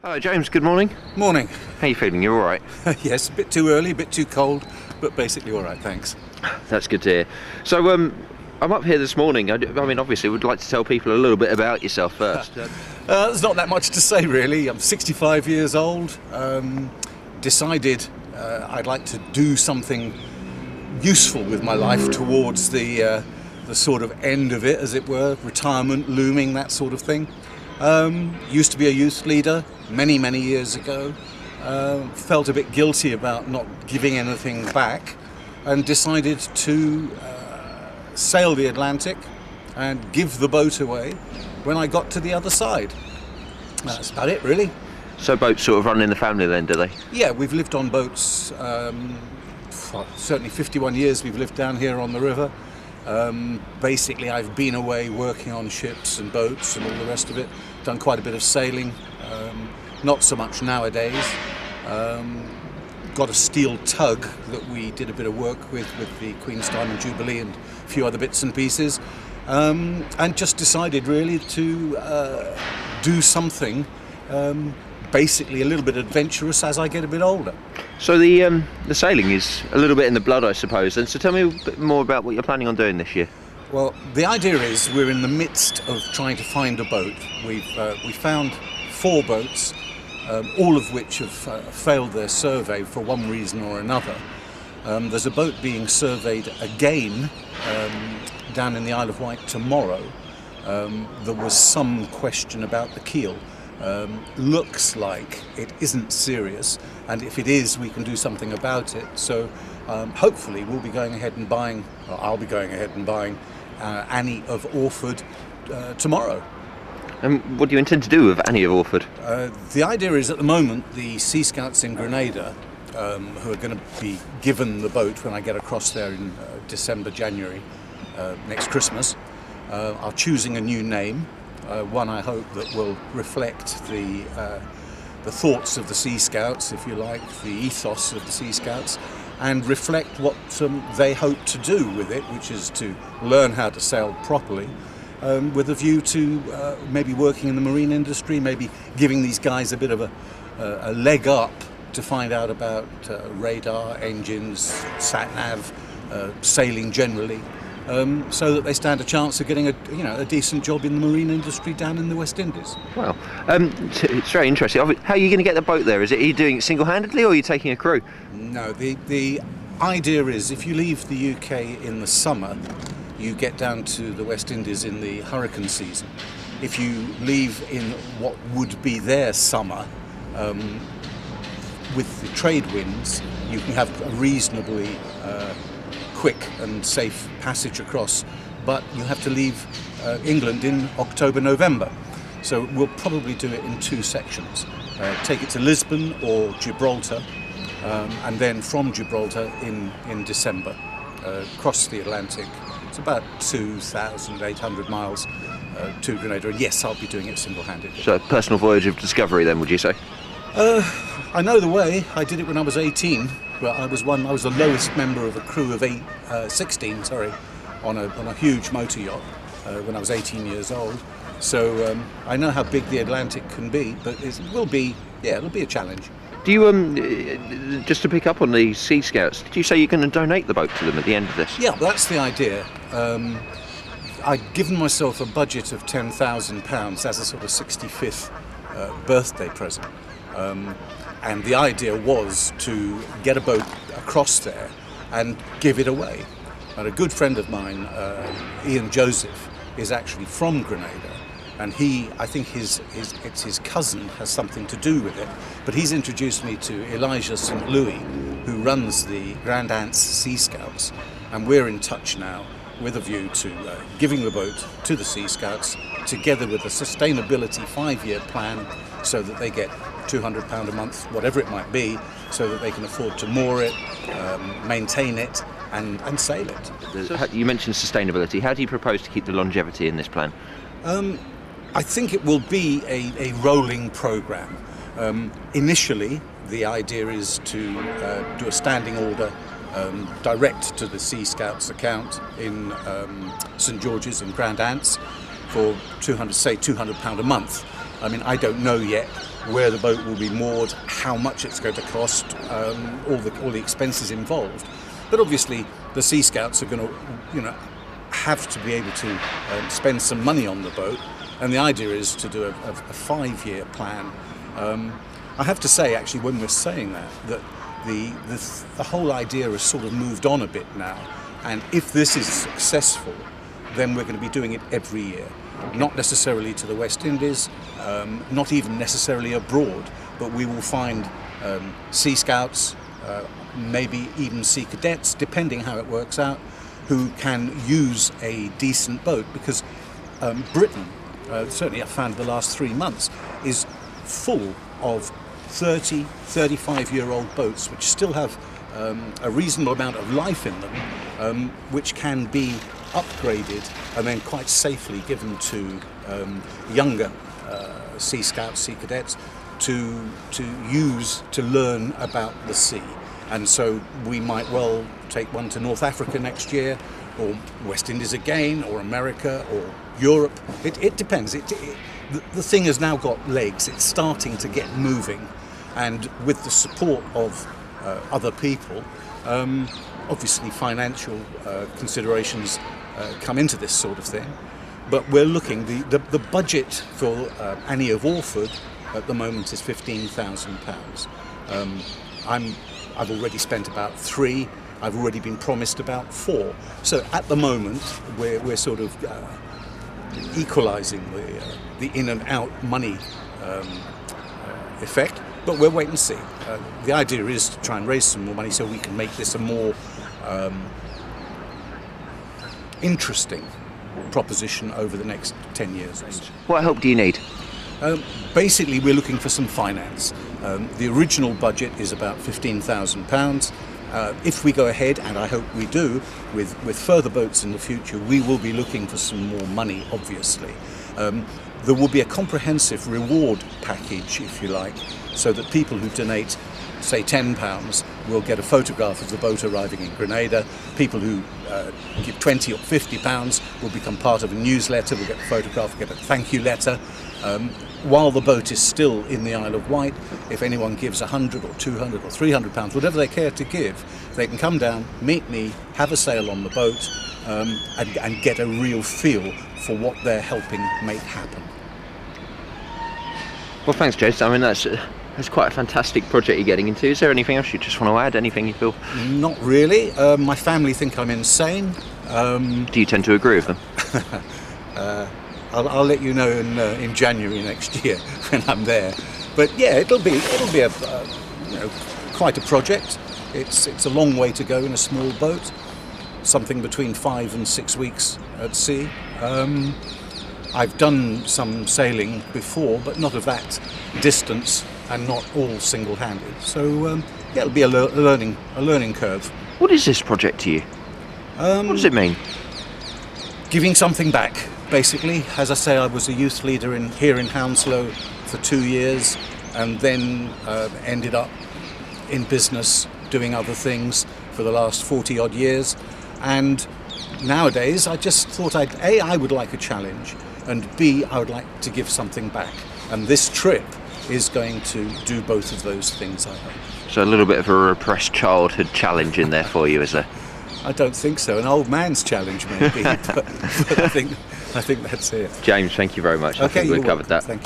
Hello James, good morning. Morning. How you feeling? You alright? Yes, a bit too early, a bit too cold, but basically all right, thanks. That's good to hear. So I'm up here this morning. I mean, obviously would like to tell people a little bit about yourself first. There's not that much to say really. I'm 65 years old, decided I'd like to do something useful with my life towards the sort of end of it, as it were, retirement looming, that sort of thing. Used to be a youth leader many years ago, felt a bit guilty about not giving anything back, and decided to sail the Atlantic and give the boat away when I got to the other side. That's about it really. So boats sort of run in the family then, do they? Yeah, we've lived on boats, certainly 51 years we've lived down here on the river. Basically I've been away working on ships and boats and all the rest of it, done quite a bit of sailing, not so much nowadays. Got a steel tug that we did a bit of work with the Queen's Diamond Jubilee and a few other bits and pieces, and just decided really to do something basically a little bit adventurous as I get a bit older. So the sailing is a little bit in the blood, I suppose, and so tell me a bit more about what you're planning on doing this year. Well, the idea is we're in the midst of trying to find a boat. We found 4 boats, all of which have failed their survey for one reason or another. There's a boat being surveyed again down in the Isle of Wight tomorrow. There was some question about the keel. Looks like it isn't serious, and if it is, we can do something about it. So hopefully we'll be going ahead and buying, or I'll be going ahead and buying Annie of Orford tomorrow. And what do you intend to do with Annie of Orford? The idea is at the moment the Sea Scouts in Grenada, who are going to be given the boat when I get across there in December, January, next Christmas, are choosing a new name. One I hope that will reflect the thoughts of the Sea Scouts, if you like, the ethos of the Sea Scouts, and reflect what they hope to do with it, which is to learn how to sail properly, with a view to maybe working in the marine industry, maybe giving these guys a bit of a leg up to find out about radar, engines, sat-nav, sailing generally. So that they stand a chance of getting a decent job in the marine industry down in the West Indies. Well, it's very interesting. How are you going to get the boat there? Are you doing it single-handedly, or are you taking a crew? No, the idea is if you leave the UK in the summer, you get down to the West Indies in the hurricane season. If you leave in what would be their summer, with the trade winds, you can have a reasonably quick and safe passage across, but you have to leave England in October, November. So we'll probably do it in 2 sections. Take it to Lisbon or Gibraltar, and then from Gibraltar in December, cross the Atlantic. It's about 2,800 miles to Grenada, and yes, I'll be doing it single-handed. So a personal voyage of discovery then, would you say? I know the way. I did it when I was 18. Well, I was the lowest member of a crew of 16, on a huge motor yacht when I was 18 years old. So I know how big the Atlantic can be, but it'll be a challenge. Do you, just to pick up on the Sea Scouts, did you say you're going to donate the boat to them at the end of this? Yeah, that's the idea. I'd given myself a budget of £10,000 as a sort of 65th birthday present. And the idea was to get a boat across there and give it away. And a good friend of mine, Ian Joseph, is actually from Grenada, and I think it's his cousin has something to do with it, but he's introduced me to Elijah St. Louis, who runs the Grand Anse Sea Scouts, and we're in touch now with a view to giving the boat to the Sea Scouts, together with a sustainability 5-year plan, so that they get £200 a month, whatever it might be, so that they can afford to moor it, maintain it, and sail it. You mentioned sustainability. How do you propose to keep the longevity in this plan? I think it will be a rolling programme. Initially, the idea is to do a standing order direct to the Sea Scouts account in St George's in Grand Anse for £200 a month. I mean, I don't know yet where the boat will be moored, how much it's going to cost, all the expenses involved. But obviously, the Sea Scouts are going to, have to be able to spend some money on the boat, and the idea is to do a 5-year plan. I have to say, actually, when we're saying that the whole idea has sort of moved on a bit now, and if this is successful, then we're going to be doing it every year. Not necessarily to the West Indies, not even necessarily abroad, but we will find Sea Scouts, maybe even Sea Cadets, depending how it works out, who can use a decent boat, because Britain, certainly I've found the last 3 months, is full of 30, 35-year-old boats which still have a reasonable amount of life in them, which can be upgraded and then quite safely given to younger Sea Scouts, Sea Cadets to use to learn about the sea. And so we might well take one to North Africa next year, or West Indies again, or America, or Europe. It depends. The thing has now got legs. It's starting to get moving, and with the support of other people, obviously financial considerations come into this sort of thing. But we're looking, the budget for Annie of Orford at the moment is £15,000. I've already spent about 3. I've already been promised about 4. So at the moment, we're sort of equalising the in and out money effect. But we'll wait and see. The idea is to try and raise some more money so we can make this a more interesting proposition over the next 10 years or so. What help do you need? Basically, we're looking for some finance. The original budget is about £15,000. If we go ahead, and I hope we do, with further boats in the future, we will be looking for some more money, obviously. There will be a comprehensive reward package, if you like, so that people who donate, say £10, will get a photograph of the boat arriving in Grenada. People who give £20 or £50 will become part of a newsletter, will get a photograph, will get a thank you letter. While the boat is still in the Isle of Wight, if anyone gives £100 or £200 or £300, whatever they care to give, they can come down, meet me, have a sail on the boat, and get a real feel for what they're helping make happen. Well, thanks, James. I mean, that's quite a fantastic project you're getting into. Is there anything else you just want to add? Anything you feel? Not really. My family think I'm insane. Do you tend to agree with them? I'll let you know in January next year when I'm there. But yeah, it'll be a quite a project. It's a long way to go in a small boat. Something between 5 and 6 weeks at sea. I've done some sailing before, but not of that distance and not all single-handed. So yeah, it'll be a learning curve. What is this project to you? What does it mean? Giving something back, basically. As I say, I was a youth leader here in Hounslow for 2 years, and then ended up in business doing other things for the last 40-odd years. And nowadays, I just thought I would like a challenge, and B, I would like to give something back. And this trip is going to do both of those things, I hope. So a little bit of a repressed childhood challenge in there for you, is there? I don't think so. An old man's challenge, maybe. but I think that's it. James, thank you very much. I think we've covered that. Thank you.